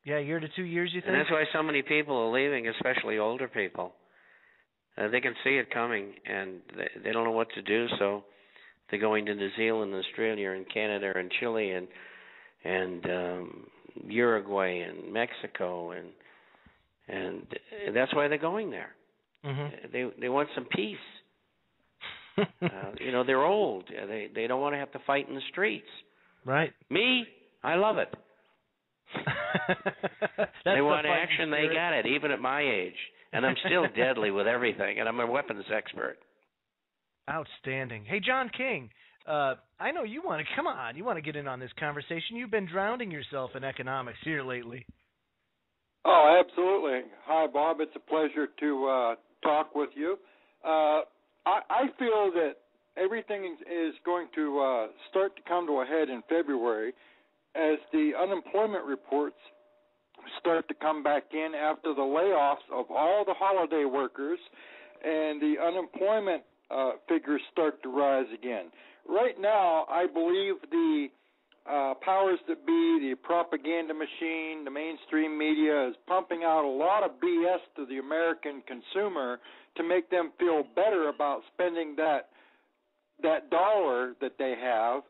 Yeah, 1 to 2 years, you think? And that's why so many people are leaving, especially older people. They can see it coming, and they don't know what to do, so they're going to New Zealand, Australia, and Canada, and Chile, and Uruguay, and Mexico, and that's why they're going there. Mm-hmm. They want some peace. They're old. They don't want to have to fight in the streets. Right. Me, I love it. They want action, they got it, even at my age. And I'm still deadly with everything, and I'm a weapons expert. Outstanding. Hey, John King, I know you want to get in on this conversation. You've been drowning yourself in economics here lately. Oh, absolutely. Hi, Bob. It's a pleasure to talk with you. I feel that everything is going to start to come to a head in February as the unemployment reports start to come back in after the layoffs of all the holiday workers, and the unemployment figures start to rise again. Right now, I believe the powers that be, the propaganda machine, the mainstream media is pumping out a lot of BS to the American consumer to make them feel better about spending that dollar that they have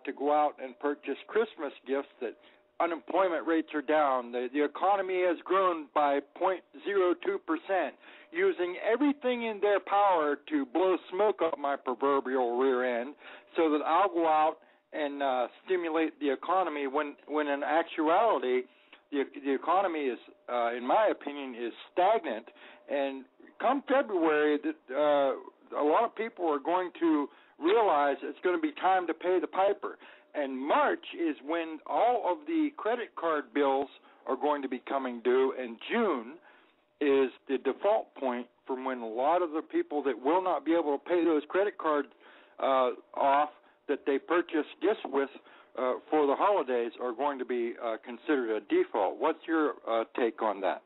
to go out and purchase Christmas gifts. That unemployment rates are down. The economy has grown by 0.02%, using everything in their power to blow smoke up my proverbial rear end so that I'll go out and stimulate the economy when in actuality the economy is, in my opinion, is stagnant. And come February, a lot of people are going to realize it's going to be time to pay the piper. And March is when all of the credit card bills are going to be coming due, and June is the default point from when a lot of the people that will not be able to pay those credit cards off that they purchase gifts with for the holidays are going to be considered a default. What's your take on that?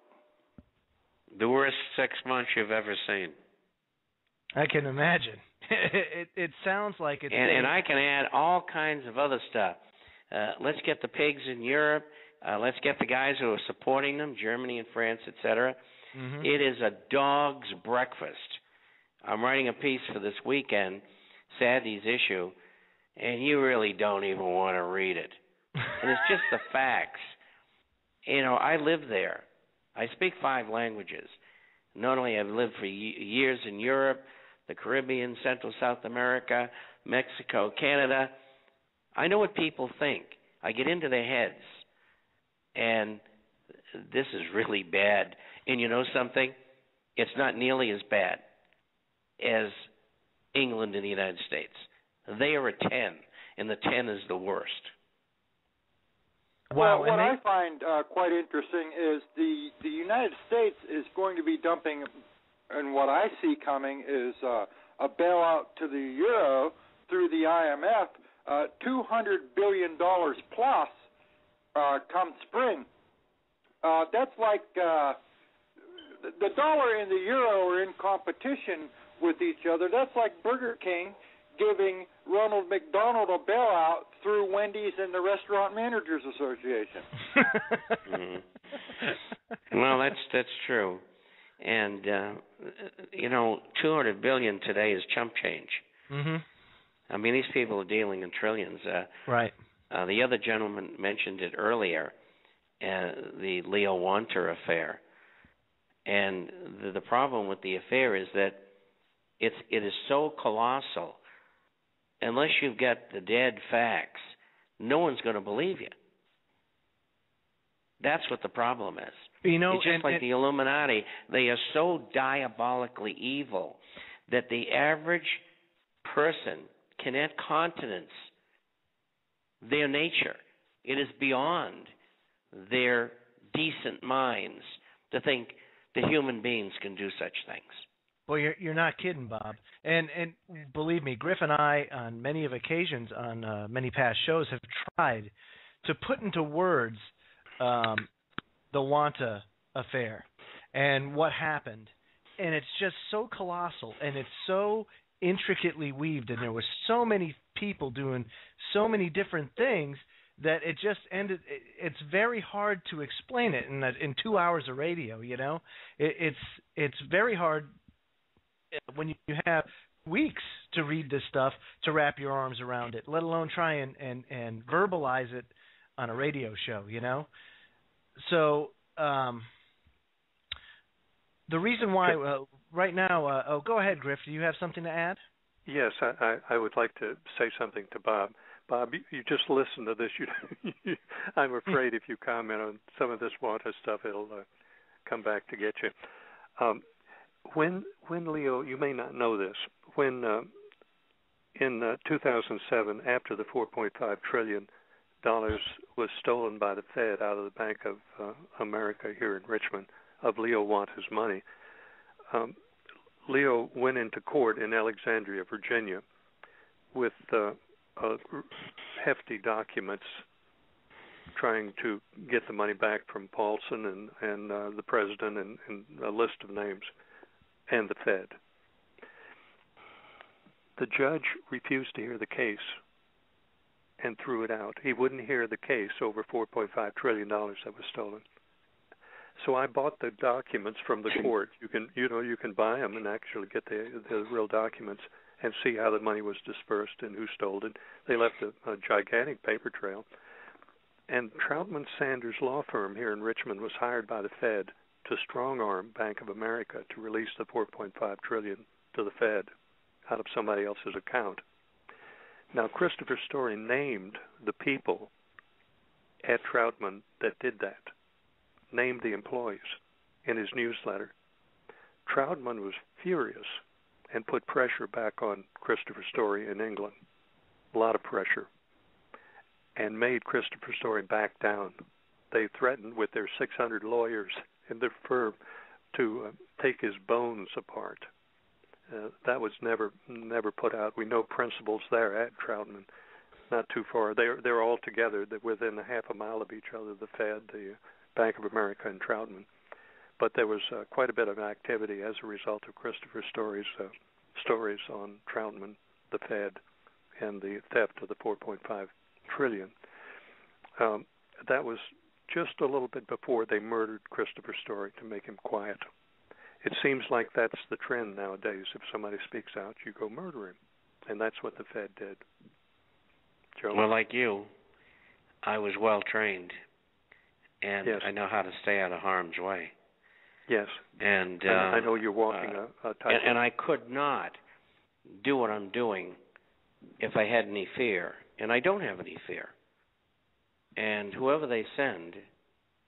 The worst 6 months you've ever seen. I can imagine. It sounds like it's... And I can add all kinds of other stuff. Let's get the pigs in Europe. Let's get the guys who are supporting them, Germany and France, etc. Mm-hmm. It is a dog's breakfast. I'm writing a piece for this weekend, Sadie's issue, and you really don't even want to read it. And it's just the facts. I live there. I speak 5 languages. Not only have I lived for years in Europe, the Caribbean, Central South America, Mexico, Canada, I know what people think. I get into their heads. And this is really bad. And you know something? it's not nearly as bad as England and the United States. They are a 10, and the 10 is the worst. Well, what I find quite interesting is the United States is going to be dumping, and what I see coming is a bailout to the euro through the IMF, $200 billion plus come spring. That's like the dollar and the euro are in competition with each other. That's like Burger King giving Ronald McDonald a bailout through Wendy's and the Restaurant Managers Association. Well, that's true. And $200 billion today is chump change. Mm-hmm. I mean, these people are dealing in trillions. Right. The other gentleman mentioned it earlier, the Leo Wanter affair. And the problem with the affair is that it is so colossal. Unless you've got the dead facts, no one's going to believe you. That's what the problem is. It's just like the Illuminati. They are so diabolically evil that the average person cannot countenance their nature. It is beyond their decent minds to think that human beings can do such things. Well, you're not kidding, Bob. And believe me, Griff and I, on many of occasions on many past shows, have tried to put into words the Wanta affair and what happened. And it's just so colossal, and it's so intricately weaved, and there were so many people doing so many different things that it just ended. It's very hard to explain it in 2 hours of radio. It's very hard when you have weeks to read this stuff to wrap your arms around it, let alone try and verbalize it on a radio show, So the reason why right now, go ahead, Griff. Do you have something to add? Yes, I would like to say something to Bob. Bob, you just listen to this. I'm afraid if you comment on some of this Wanta stuff, it'll come back to get you. When Leo, you may not know this, when in 2007, after the $4.5 trillion was stolen by the Fed out of the Bank of America here in Richmond of Leo Wanta's money, Leo went into court in Alexandria, Virginia, with hefty documents trying to get the money back from Paulson and the president and a list of names and the Fed. The judge refused to hear the case and threw it out. He wouldn't hear the case over $4.5 trillion that was stolen. So I bought the documents from the court. You can buy them and actually get the real documents and see how the money was dispersed and who stole it. They left a gigantic paper trail. And Troutman Sanders law firm here in Richmond was hired by the Fed to strong-arm Bank of America to release the $4.5 trillion to the Fed out of somebody else's account. Now, Christopher Story named the people at Troutman that did that, named the employees in his newsletter. Troutman was furious and put pressure back on Christopher Story in England, a lot of pressure, and made Christopher Story back down. They threatened with their 600 lawyers in their firm to take his bones apart. That was never put out. We know principals there at Troutman, not too far. They're all together, within a half a mile of each other, the Fed, the Bank of America, and Troutman. But there was quite a bit of activity as a result of Christopher Story's stories on Troutman, the Fed, and the theft of the $4.5 trillion. That was just a little bit before they murdered Christopher Story to make him quiet. It seems like that's the trend nowadays. If somebody speaks out, you go murder him. And that's what the Fed did. Joe? Well, like you, I was well trained, and yes. I know how to stay out of harm's way. Yes. And I know you're walking a tightrope. And I could not do what I'm doing if I had any fear. And I don't have any fear. And whoever they send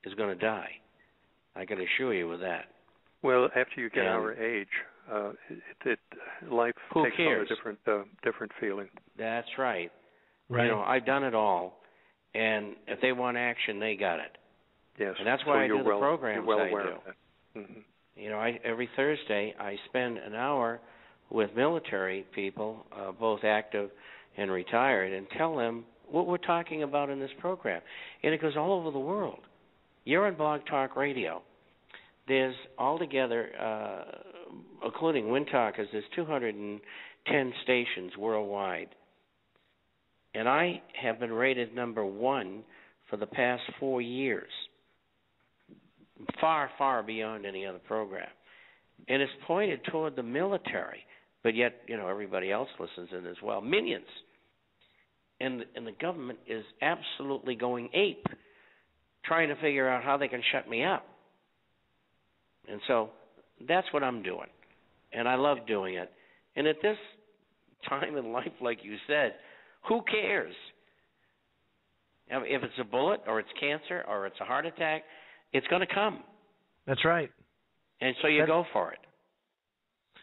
is going to die. I can assure you of that. Well, after you get our age, life who takes cares? on a different feeling. That's right. Right. You know, I've done it all, and if they want action, they got it. Yes. And that's why I do the programs you're well I aware do. of that. Mm-hmm. You know, every Thursday I spend an hour with military people, both active and retired, and tell them what we're talking about in this program. And it goes all over the world. You're on Blog Talk Radio. There's altogether, including Wind Talkers, there's 210 stations worldwide. And I have been rated number 1 for the past 4 years. Far, far beyond any other program. And it's pointed toward the military, but yet, you know, everybody else listens in as well. Millions. And the government is absolutely going ape, trying to figure out how they can shut me up. And so that's what I'm doing. And I love doing it. And at this time in life, like you said, who cares? If it's a bullet or it's cancer or it's a heart attack, it's going to come. That's right. And so you go for it.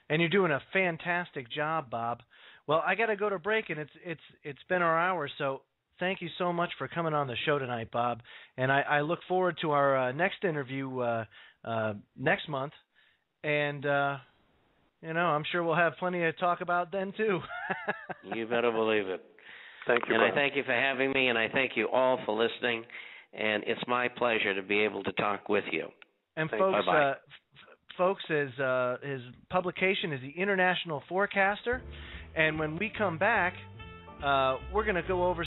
And you're doing a fantastic job, Bob. Well, I got to go to break, and it's been our hour, so thank you so much for coming on the show tonight, Bob. And I look forward to our next interview next month. And, you know, I'm sure we'll have plenty to talk about then, too. You better believe it. Thank you, And Bob. I thank you for having me, and I thank you all for listening. And it's my pleasure to be able to talk with you. And folks, his publication is the International Forecaster. And when we come back, we're going to go over